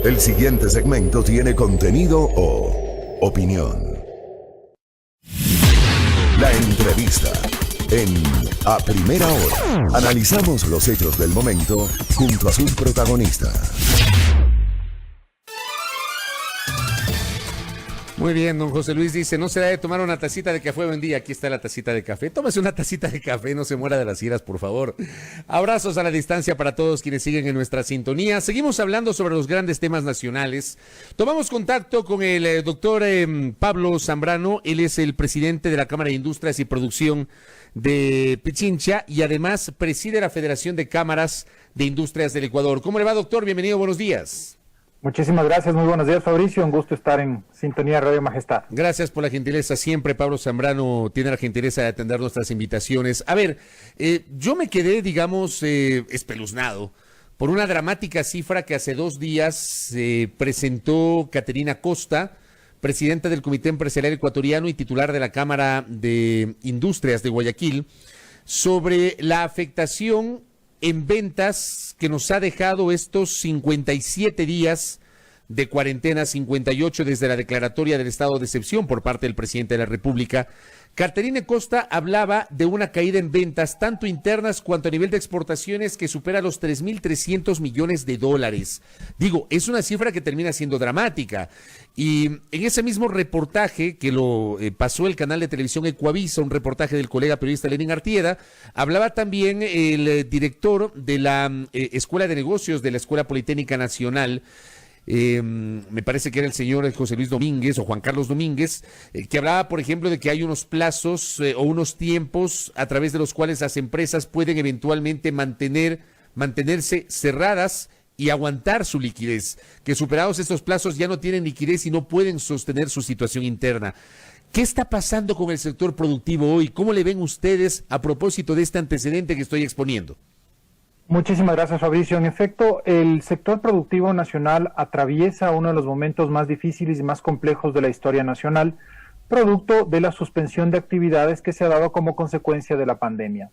El siguiente segmento tiene contenido o opinión. La entrevista en A Primera Hora. Analizamos los hechos del momento junto a sus protagonistas. Muy bien, don José Luis dice, no se da de tomar una tacita de café. Buen día, aquí está la tacita de café. Tómese una tacita de café, no se muera de las iras, por favor. Abrazos a la distancia para todos quienes siguen en nuestra sintonía. Seguimos hablando sobre los grandes temas nacionales. Tomamos contacto con el doctor Pablo Zambrano. Él es el presidente de la Cámara de Industrias y Producción de Pichincha y además preside la Federación de Cámaras de Industrias del Ecuador. ¿Cómo le va, doctor? Bienvenido, buenos días. Muchísimas gracias, muy buenos días, Fabricio, un gusto estar en Sintonía Radio Majestad. Gracias por la gentileza, siempre Pablo Zambrano tiene la gentileza de atender nuestras invitaciones. A ver, yo me quedé, digamos, espeluznado por una dramática cifra que hace 2 días presentó Caterina Costa, presidenta del Comité Empresarial Ecuatoriano y titular de la Cámara de Industrias de Guayaquil, sobre la afectación en ventas que nos ha dejado estos 57 días de cuarentena, 58 desde la declaratoria del estado de excepción por parte del presidente de la República. Caterina Costa hablaba de una caída en ventas, tanto internas cuanto a nivel de exportaciones, que supera los 3.300 millones de dólares. Digo, es una cifra que termina siendo dramática. Y en ese mismo reportaje que lo pasó el canal de televisión Ecuavisa, un reportaje del colega periodista Lenin Artieda, hablaba también el director de la Escuela de Negocios de la Escuela Politécnica Nacional, me parece que era el señor José Luis Domínguez o Juan Carlos Domínguez, que hablaba, por ejemplo, de que hay unos plazos o unos tiempos a través de los cuales las empresas pueden eventualmente mantenerse cerradas y aguantar su liquidez, que superados estos plazos ya no tienen liquidez y no pueden sostener su situación interna. ¿Qué está pasando con el sector productivo hoy? ¿Cómo le ven ustedes a propósito de este antecedente que estoy exponiendo? Muchísimas gracias, Fabricio. En efecto, el sector productivo nacional atraviesa uno de los momentos más difíciles y más complejos de la historia nacional, producto de la suspensión de actividades que se ha dado como consecuencia de la pandemia.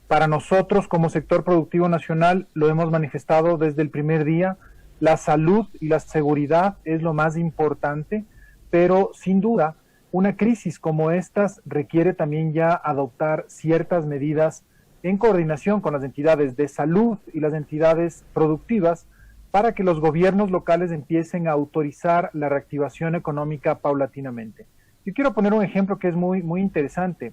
Para nosotros, como sector productivo nacional, lo hemos manifestado desde el primer día, la salud y la seguridad es lo más importante, pero sin duda, una crisis como estas requiere también ya adoptar ciertas medidas en coordinación con las entidades de salud y las entidades productivas para que los gobiernos locales empiecen a autorizar la reactivación económica paulatinamente. Yo quiero poner un ejemplo que es muy interesante.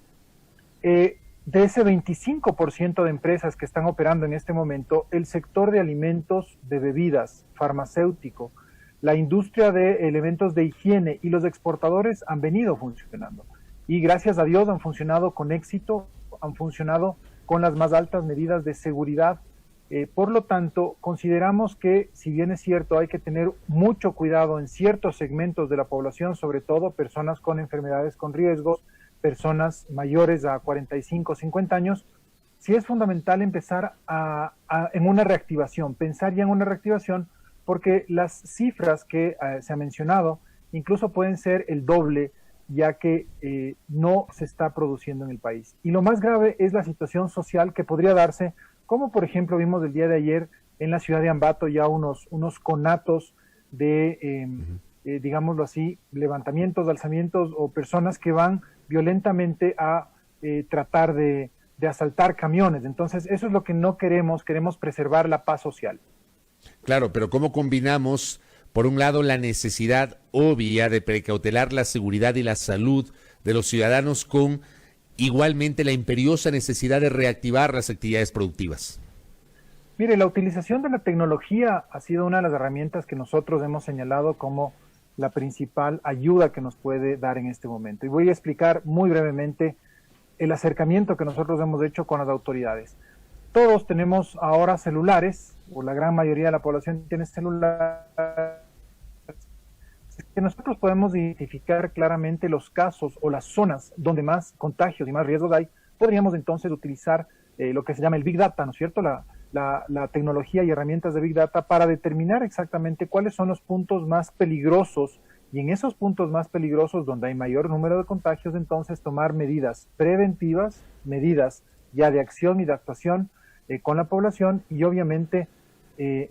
De ese 25% de empresas que están operando en este momento, el sector de alimentos, de bebidas, farmacéutico, la industria de elementos de higiene y los exportadores han venido funcionando. Y gracias a Dios han funcionado con éxito, han funcionado con las más altas medidas de seguridad. Por lo tanto, consideramos que, si bien es cierto, hay que tener mucho cuidado en ciertos segmentos de la población, sobre todo personas con enfermedades con riesgos, personas mayores a 45, 50 años, sí es fundamental empezar en una reactivación, pensar ya en una reactivación, porque las cifras que se ha mencionado incluso pueden ser el doble, ya que no se está produciendo en el país. Y lo más grave es la situación social que podría darse, como por ejemplo vimos el día de ayer en la ciudad de Ambato, ya unos conatos de, digámoslo así, levantamientos, alzamientos o personas que van violentamente a tratar de asaltar camiones. Entonces eso es lo que no queremos preservar la paz social. Claro, pero ¿cómo combinamos, por un lado, la necesidad obvia de precautelar la seguridad y la salud de los ciudadanos con igualmente la imperiosa necesidad de reactivar las actividades productivas? Mire, la utilización de la tecnología ha sido una de las herramientas que nosotros hemos señalado como la principal ayuda que nos puede dar en este momento. Y voy a explicar muy brevemente el acercamiento que nosotros hemos hecho con las autoridades. Todos tenemos ahora celulares, o la gran mayoría de la población tiene celulares, que nosotros podemos identificar claramente los casos o las zonas donde más contagios y más riesgos hay. Podríamos entonces utilizar lo que se llama el Big Data, ¿no es cierto?, la tecnología y herramientas de Big Data para determinar exactamente cuáles son los puntos más peligrosos, y en esos puntos más peligrosos donde hay mayor número de contagios, entonces tomar medidas preventivas, medidas ya de acción y de actuación con la población, y obviamente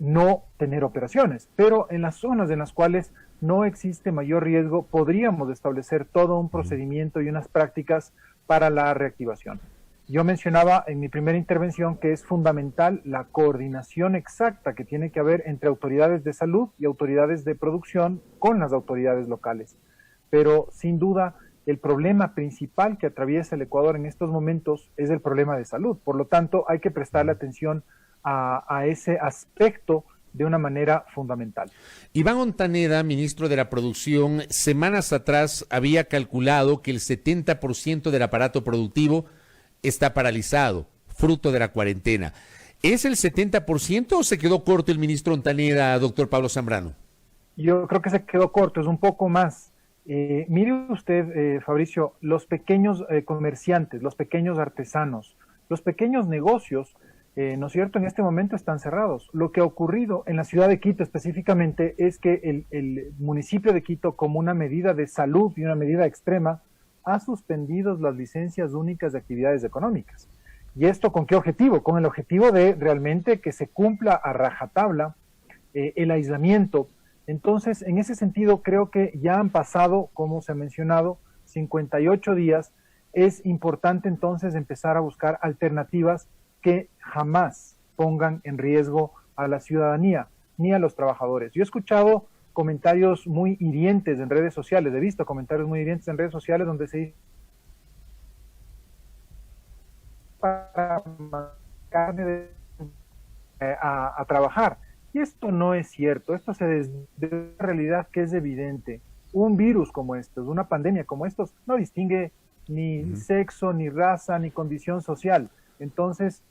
no tener operaciones, pero en las zonas en las cuales no existe mayor riesgo, podríamos establecer todo un procedimiento y unas prácticas para la reactivación. Yo mencionaba en mi primera intervención que es fundamental la coordinación exacta que tiene que haber entre autoridades de salud y autoridades de producción con las autoridades locales. Pero sin duda el problema principal que atraviesa el Ecuador en estos momentos es el problema de salud. Por lo tanto, hay que prestarle atención a ese aspecto de una manera fundamental. Iván Ontaneda, ministro de la Producción, semanas atrás había calculado que el 70% del aparato productivo está paralizado, fruto de la cuarentena. ¿Es el 70% o se quedó corto el ministro Ontaneda, doctor Pablo Zambrano? Yo creo que se quedó corto, es un poco más. Mire usted, Fabricio, los pequeños comerciantes, los pequeños artesanos, los pequeños negocios, ¿no es cierto?, en este momento están cerrados. Lo que ha ocurrido en la ciudad de Quito específicamente es que el municipio de Quito, como una medida de salud y una medida extrema, ha suspendido las licencias únicas de actividades económicas. ¿Y esto con qué objetivo? Con el objetivo de realmente que se cumpla a rajatabla el aislamiento. Entonces, en ese sentido, creo que ya han pasado, como se ha mencionado, 58 días. Es importante entonces empezar a buscar alternativas que jamás pongan en riesgo a la ciudadanía ni a los trabajadores. Yo he escuchado comentarios muy hirientes en redes sociales, he visto comentarios muy hirientes en redes sociales donde se dice para a trabajar. Y esto no es cierto, esto se de una realidad que es evidente. Un virus como estos, una pandemia como estos, no distingue ni sexo, ni raza, ni condición social. Entonces,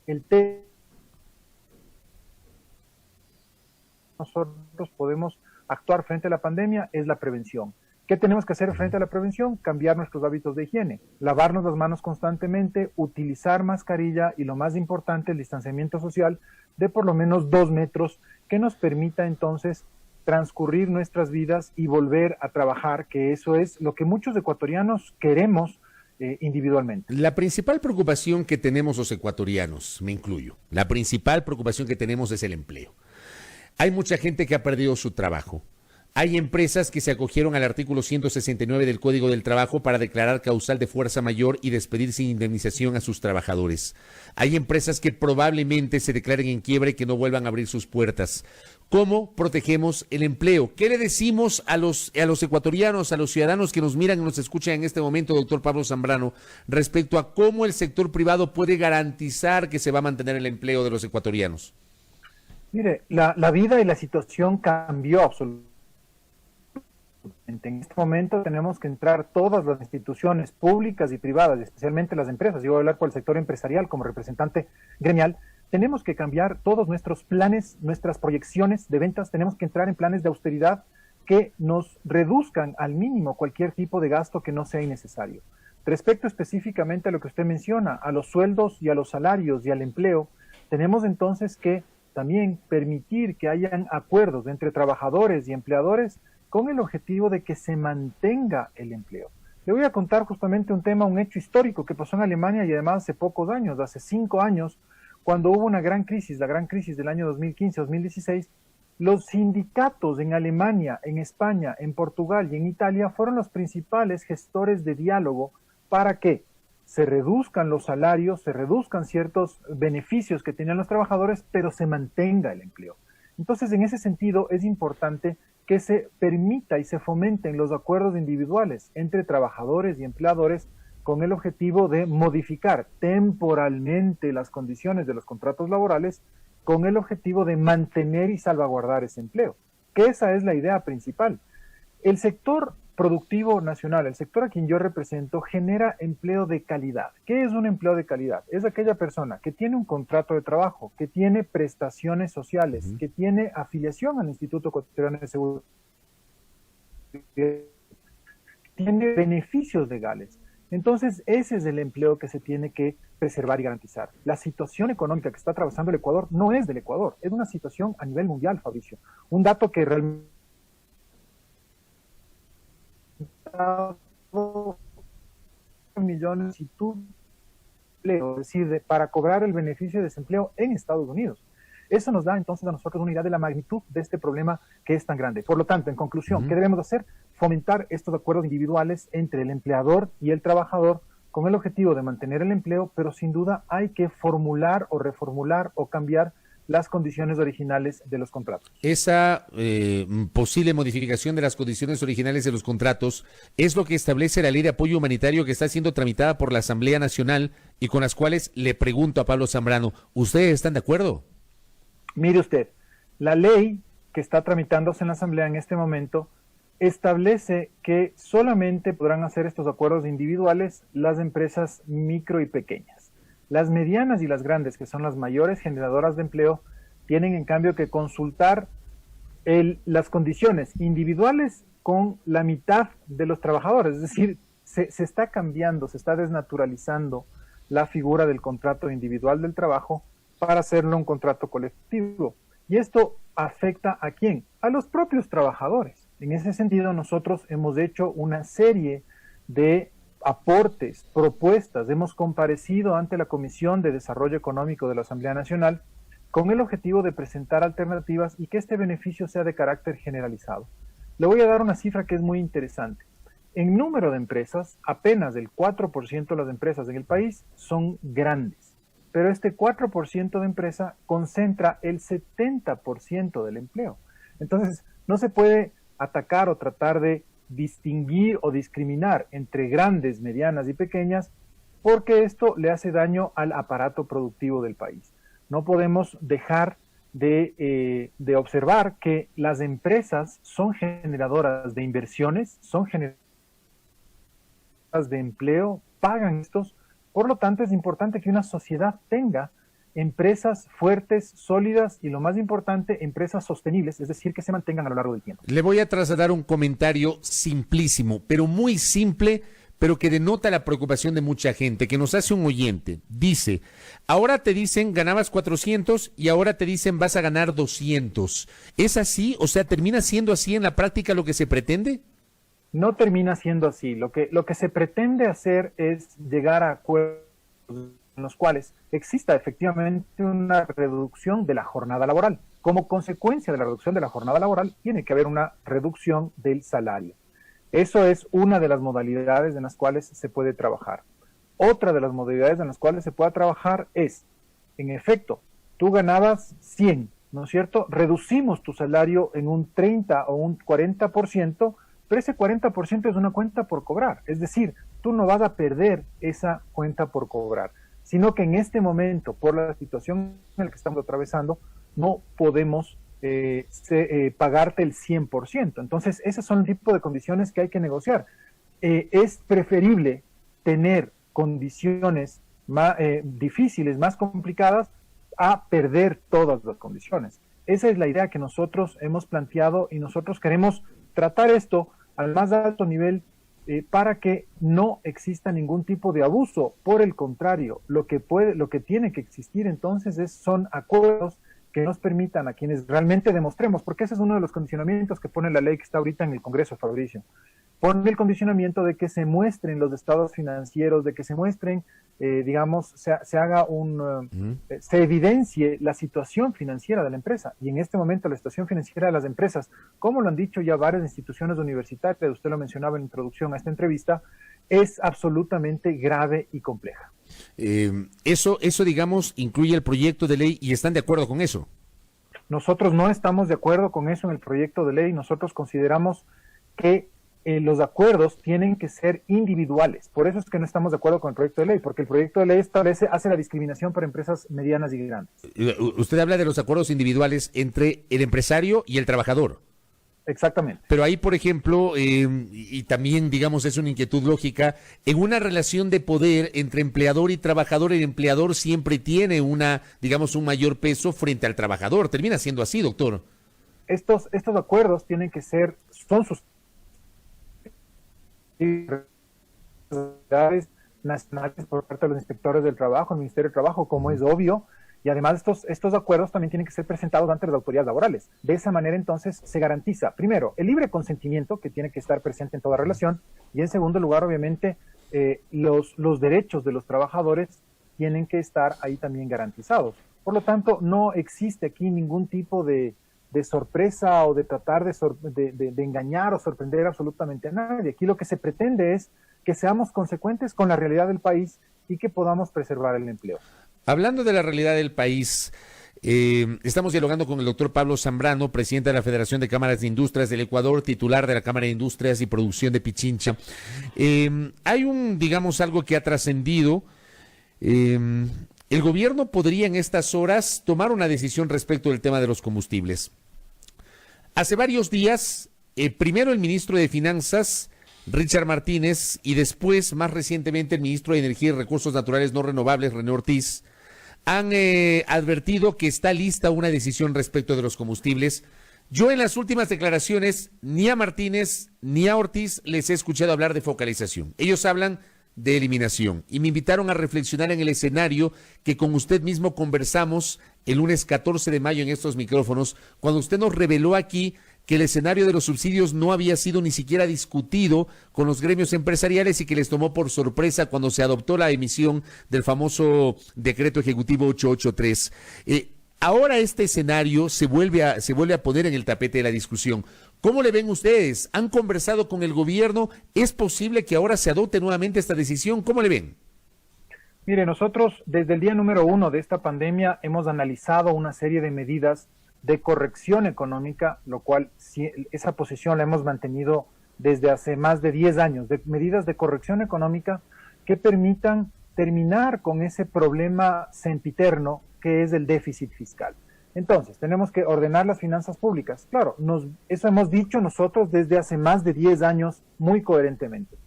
nosotros podemos actuar frente a la pandemia es la prevención. ¿Qué tenemos que hacer frente a la prevención? Cambiar nuestros hábitos de higiene, lavarnos las manos constantemente, utilizar mascarilla y lo más importante, el distanciamiento social de por lo menos 2 metros que nos permita entonces transcurrir nuestras vidas y volver a trabajar, que eso es lo que muchos ecuatorianos queremos individualmente. La principal preocupación que tenemos los ecuatorianos, me incluyo, la principal preocupación que tenemos es el empleo. Hay mucha gente que ha perdido su trabajo. Hay empresas que se acogieron al artículo 169 del Código del Trabajo para declarar causal de fuerza mayor y despedir sin indemnización a sus trabajadores. Hay empresas que probablemente se declaren en quiebra y que no vuelvan a abrir sus puertas. ¿Cómo protegemos el empleo? ¿Qué le decimos a los ecuatorianos, a los ciudadanos que nos miran y nos escuchan en este momento, doctor Pablo Zambrano, respecto a cómo el sector privado puede garantizar que se va a mantener el empleo de los ecuatorianos? Mire, la vida y la situación cambió absolutamente. En este momento tenemos que entrar todas las instituciones públicas y privadas, especialmente las empresas. Yo voy a hablar por el sector empresarial como representante gremial. Tenemos que cambiar todos nuestros planes, nuestras proyecciones de ventas. Tenemos que entrar en planes de austeridad que nos reduzcan al mínimo cualquier tipo de gasto que no sea innecesario. Respecto específicamente a lo que usted menciona, a los sueldos y a los salarios y al empleo, tenemos entonces que también permitir que hayan acuerdos entre trabajadores y empleadores con el objetivo de que se mantenga el empleo. Le voy a contar justamente un tema, un hecho histórico que pasó en Alemania y además hace pocos años, hace 5 años, cuando hubo una gran crisis, la gran crisis del año 2015-2016, los sindicatos en Alemania, en España, en Portugal y en Italia fueron los principales gestores de diálogo para que se reduzcan los salarios, se reduzcan ciertos beneficios que tenían los trabajadores, pero se mantenga el empleo. Entonces, en ese sentido, es importante que se permita y se fomenten los acuerdos individuales entre trabajadores y empleadores con el objetivo de modificar temporalmente las condiciones de los contratos laborales con el objetivo de mantener y salvaguardar ese empleo, que esa es la idea principal. El sector productivo nacional, el sector a quien yo represento, genera empleo de calidad. ¿Qué es un empleo de calidad? Es aquella persona que tiene un contrato de trabajo, que tiene prestaciones sociales, que tiene afiliación al Instituto Ecuatoriano de Seguridad, tiene beneficios legales. Entonces, ese es el empleo que se tiene que preservar y garantizar. La situación económica que está atravesando el Ecuador no es del Ecuador, es una situación a nivel mundial, Fabricio. Un dato que realmente millones y tú, es decir, para cobrar el beneficio de desempleo en Estados Unidos. Eso nos da entonces a nosotros una idea de la magnitud de este problema que es tan grande. Por lo tanto, en conclusión, ¿qué debemos hacer? Fomentar estos acuerdos individuales entre el empleador y el trabajador con el objetivo de mantener el empleo, pero sin duda hay que formular o reformular o cambiar las condiciones originales de los contratos. Esa posible modificación de las condiciones originales de los contratos es lo que establece la Ley de Apoyo Humanitario que está siendo tramitada por la Asamblea Nacional y con las cuales le pregunto a Pablo Zambrano, ¿ustedes están de acuerdo? Mire usted, la ley que está tramitándose en la Asamblea en este momento establece que solamente podrán hacer estos acuerdos individuales las empresas micro y pequeñas. Las medianas y las grandes, que son las mayores generadoras de empleo, tienen en cambio que consultar las condiciones individuales con la mitad de los trabajadores. Es decir, se está cambiando, se está desnaturalizando la figura del contrato individual del trabajo para hacerlo un contrato colectivo. Y esto afecta ¿a quién? A los propios trabajadores. En ese sentido, nosotros hemos hecho una serie de aportes, propuestas, hemos comparecido ante la Comisión de Desarrollo Económico de la Asamblea Nacional con el objetivo de presentar alternativas y que este beneficio sea de carácter generalizado. Le voy a dar una cifra que es muy interesante. En número de empresas, apenas el 4% de las empresas en el país son grandes, pero este 4% de empresa concentra el 70% del empleo. Entonces, no se puede atacar o tratar de distinguir o discriminar entre grandes, medianas y pequeñas, porque esto le hace daño al aparato productivo del país. No podemos dejar de observar que las empresas son generadoras de inversiones, son generadoras de empleo, pagan estos, por lo tanto es importante que una sociedad tenga empresas fuertes, sólidas y lo más importante, empresas sostenibles, es decir, que se mantengan a lo largo del tiempo. Le voy a trasladar un comentario simplísimo, pero muy simple, pero que denota la preocupación de mucha gente, que nos hace un oyente. Dice, ahora te dicen ganabas 400 y ahora te dicen vas a ganar 200. ¿Es así? O sea, ¿termina siendo así en la práctica lo que se pretende? No termina siendo así. Lo que se pretende hacer es llegar a acuerdos en los cuales exista efectivamente una reducción de la jornada laboral. Como consecuencia de la reducción de la jornada laboral, tiene que haber una reducción del salario. Eso es una de las modalidades en las cuales se puede trabajar. Otra de las modalidades en las cuales se puede trabajar es, en efecto, tú ganabas 100, ¿no es cierto? Reducimos tu salario en un 30 o un 40%, pero ese 40% es una cuenta por cobrar. Es decir, tú no vas a perder esa cuenta por cobrar, sino que en este momento, por la situación en la que estamos atravesando, no podemos pagarte el 100%. Entonces, esos son el tipo de condiciones que hay que negociar. Es preferible tener condiciones más difíciles, más complicadas, a perder todas las condiciones. Esa es la idea que nosotros hemos planteado y nosotros queremos tratar esto al más alto nivel para que no exista ningún tipo de abuso. Por el contrario, lo que tiene que existir entonces son acuerdos que nos permitan a quienes realmente demostremos, porque ese es uno de los condicionamientos que pone la ley que está ahorita en el Congreso, Fabricio. Pone el condicionamiento de que se muestren los estados financieros, de que se muestren, se evidencie la situación financiera de la empresa. Y en este momento la situación financiera de las empresas, como lo han dicho ya varias instituciones universitarias, usted lo mencionaba en la introducción a esta entrevista, es absolutamente grave y compleja. Eso, digamos, incluye el proyecto de ley y están de acuerdo con eso. Nosotros no estamos de acuerdo con eso en el proyecto de ley. Nosotros consideramos que los acuerdos tienen que ser individuales. Por eso es que no estamos de acuerdo con el proyecto de ley, porque el proyecto de ley hace la discriminación para empresas medianas y grandes. Usted habla de los acuerdos individuales entre el empresario y el trabajador. Exactamente. Pero ahí, por ejemplo, y también, digamos, es una inquietud lógica, en una relación de poder entre empleador y trabajador, el empleador siempre tiene un mayor peso frente al trabajador. Termina siendo así, doctor. Estos acuerdos tienen que son sus nacionales por parte de los inspectores del trabajo, el Ministerio de Trabajo, como es obvio. Y además estos acuerdos también tienen que ser presentados ante las autoridades laborales. De esa manera entonces se garantiza, primero, el libre consentimiento que tiene que estar presente en toda relación y en segundo lugar, obviamente, los derechos de los trabajadores tienen que estar ahí también garantizados. Por lo tanto, no existe aquí ningún tipo de sorpresa o de tratar de engañar o sorprender absolutamente a nadie. Aquí lo que se pretende es que seamos consecuentes con la realidad del país y que podamos preservar el empleo. Hablando de la realidad del país, estamos dialogando con el doctor Pablo Zambrano, presidente de la Federación de Cámaras de Industrias del Ecuador, titular de la Cámara de Industrias y Producción de Pichincha. Hay digamos, algo que ha trascendido. El gobierno podría en estas horas tomar una decisión respecto del tema de los combustibles. Hace varios días, primero el ministro de Finanzas, Richard Martínez, y después, más recientemente, el ministro de Energía y Recursos Naturales No Renovables, René Ortiz, han advertido que está lista una decisión respecto de los combustibles. Yo en las últimas declaraciones, ni a Martínez ni a Ortiz les he escuchado hablar de focalización. Ellos hablan de eliminación y me invitaron a reflexionar en el escenario que con usted mismo conversamos el lunes 14 de mayo en estos micrófonos, cuando usted nos reveló aquí que el escenario de los subsidios no había sido ni siquiera discutido con los gremios empresariales y que les tomó por sorpresa cuando se adoptó la emisión del famoso decreto ejecutivo 883. Ahora este escenario se vuelve a poner en el tapete de la discusión. ¿Cómo le ven ustedes? ¿Han conversado con el gobierno? ¿Es posible que ahora se adopte nuevamente esta decisión? ¿Cómo le ven? Mire, nosotros desde el día número 1 de esta pandemia hemos analizado una serie de medidas de corrección económica, lo cual esa posición la hemos mantenido desde hace más de 10 años, de medidas de corrección económica que permitan terminar con ese problema sempiterno que es el déficit fiscal. Entonces, tenemos que ordenar las finanzas públicas. Claro, eso hemos dicho nosotros desde hace más de 10 años muy coherentemente.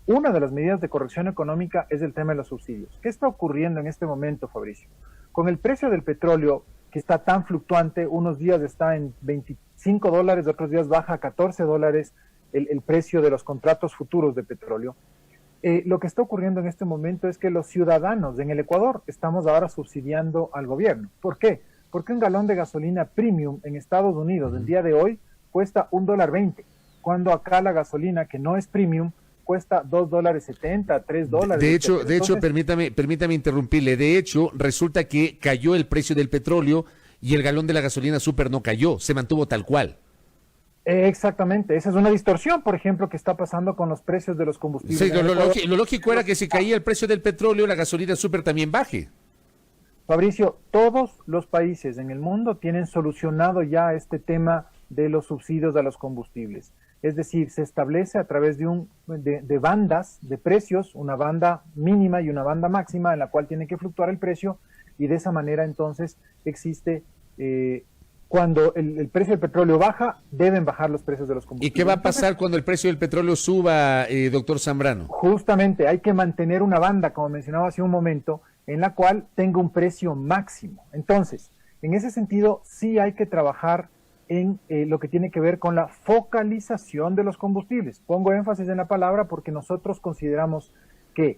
Una de las medidas de corrección económica es el tema de los subsidios. ¿Qué está ocurriendo en este momento, Fabricio? Con el precio del petróleo, que está tan fluctuante, unos días está en $25, otros días baja a $14 el precio de los contratos futuros de petróleo. Lo que está ocurriendo en este momento es que los ciudadanos en el Ecuador estamos ahora subsidiando al gobierno. ¿Por qué? Porque un galón de gasolina premium en Estados Unidos el día de hoy cuesta $1.20, cuando acá la gasolina que no es premium cuesta $2.70, $3. De hecho, permítame interrumpirle. De hecho, resulta que cayó el precio del petróleo y el galón de la gasolina super no cayó, se mantuvo tal cual. Exactamente, esa es una distorsión, por ejemplo, que está pasando con los precios de los combustibles. Sí, lo lógico era que si caía el precio del petróleo, la gasolina super también baje. Fabricio, todos los países en el mundo tienen solucionado ya este tema de los subsidios a los combustibles. Es decir, se establece a través de bandas de precios, una banda mínima y una banda máxima en la cual tiene que fluctuar el precio, y de esa manera entonces existe, cuando el precio del petróleo baja, deben bajar los precios de los combustibles. ¿Y qué va a pasar cuando el precio del petróleo suba, doctor Zambrano? Justamente, hay que mantener una banda, como mencionaba hace un momento, en la cual tenga un precio máximo. Entonces, en ese sentido, sí hay que trabajar en lo que tiene que ver con la focalización de los combustibles. Pongo énfasis en la palabra porque nosotros consideramos que,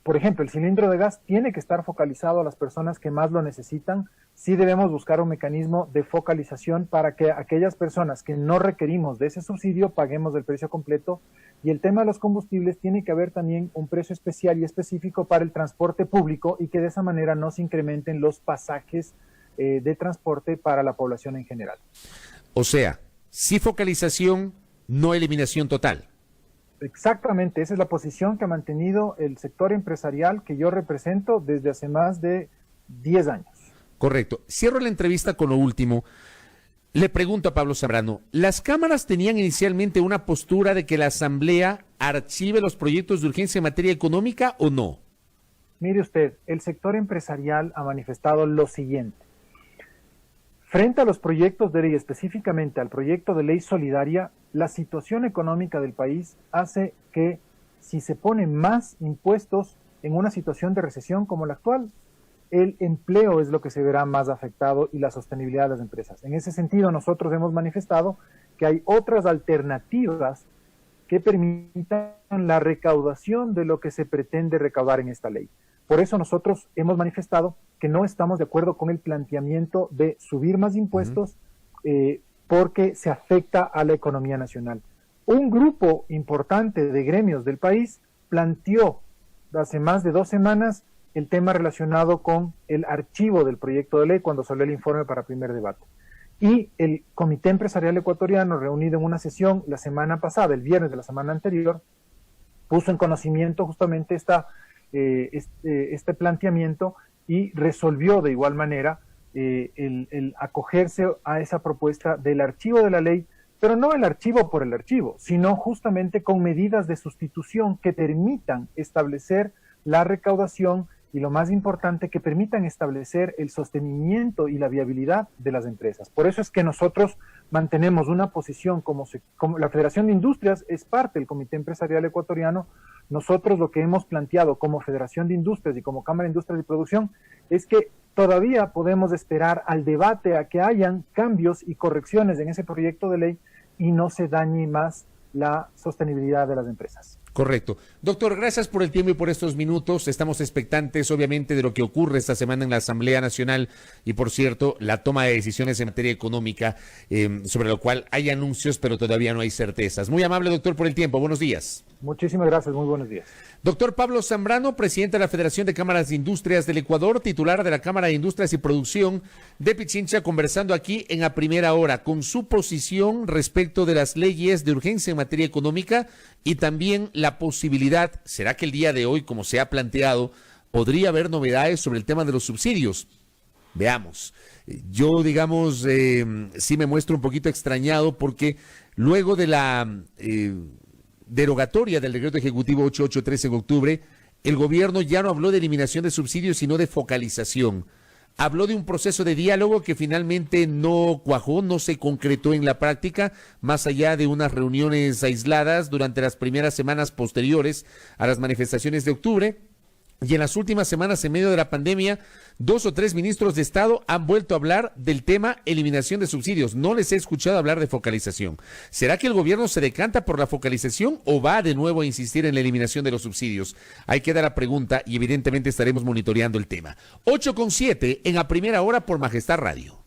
por ejemplo, el cilindro de gas tiene que estar focalizado a las personas que más lo necesitan. Sí debemos buscar un mecanismo de focalización para que aquellas personas que no requerimos de ese subsidio paguemos el precio completo. Y el tema de los combustibles tiene que haber también un precio especial y específico para el transporte público y que de esa manera no se incrementen los pasajes de transporte para la población en general. O sea, sí focalización, no eliminación total. Exactamente, esa es la posición que ha mantenido el sector empresarial que yo represento desde hace más de 10 años. Correcto. Cierro la entrevista con lo último. Le pregunto a Pablo Zambrano, ¿las cámaras tenían inicialmente una postura de que la Asamblea archive los proyectos de urgencia en materia económica o no? Mire usted, el sector empresarial ha manifestado lo siguiente. Frente a los proyectos de ley, específicamente al proyecto de ley solidaria, la situación económica del país hace que si se ponen más impuestos en una situación de recesión como la actual, el empleo es lo que se verá más afectado y la sostenibilidad de las empresas. En ese sentido, nosotros hemos manifestado que hay otras alternativas que permitan la recaudación de lo que se pretende recaudar en esta ley. Por eso nosotros hemos manifestado que no estamos de acuerdo con el planteamiento de subir más impuestos porque se afecta a la economía nacional. Un grupo importante de gremios del país planteó hace más de 2 semanas el tema relacionado con el archivo del proyecto de ley cuando salió el informe para primer debate. Y el Comité Empresarial Ecuatoriano, reunido en una sesión la semana pasada, el viernes de la semana anterior, puso en conocimiento justamente este planteamiento y resolvió de igual manera el acogerse a esa propuesta del archivo de la ley, pero no el archivo por el archivo, sino justamente con medidas de sustitución que permitan establecer la recaudación y, lo más importante, que permitan establecer el sostenimiento y la viabilidad de las empresas. Por eso es que nosotros mantenemos una posición como la Federación de Industrias es parte del Comité Empresarial Ecuatoriano. Nosotros lo que hemos planteado como Federación de Industrias y como Cámara de Industrias y Producción es que todavía podemos esperar al debate a que hayan cambios y correcciones en ese proyecto de ley y no se dañe más la sostenibilidad de las empresas. Correcto. Doctor, gracias por el tiempo y por estos minutos. Estamos expectantes, obviamente, de lo que ocurre esta semana en la Asamblea Nacional y, por cierto, la toma de decisiones en materia económica, sobre lo cual hay anuncios, pero todavía no hay certezas. Muy amable, doctor, por el tiempo. Buenos días. Muchísimas gracias. Muy buenos días. Doctor Pablo Zambrano, presidente de la Federación de Cámaras de Industrias del Ecuador, titular de la Cámara de Industrias y Producción de Pichincha, conversando aquí en A Primera Hora con su posición respecto de las leyes de urgencia en materia económica y también la posibilidad, ¿será que el día de hoy, como se ha planteado, podría haber novedades sobre el tema de los subsidios? Veamos. Yo, digamos, sí me muestro un poquito extrañado porque luego de la derogatoria del decreto ejecutivo 883 en octubre, el gobierno ya no habló de eliminación de subsidios, sino de focalización. Habló de un proceso de diálogo que finalmente no cuajó, no se concretó en la práctica, más allá de unas reuniones aisladas durante las primeras semanas posteriores a las manifestaciones de octubre. Y en las últimas semanas, en medio de la pandemia, 2 o 3 ministros de Estado han vuelto a hablar del tema eliminación de subsidios. No les he escuchado hablar de focalización. ¿Será que el gobierno se decanta por la focalización o va de nuevo a insistir en la eliminación de los subsidios? Ahí queda la pregunta y evidentemente estaremos monitoreando el tema. 8:07 en A Primera Hora por Majestad Radio.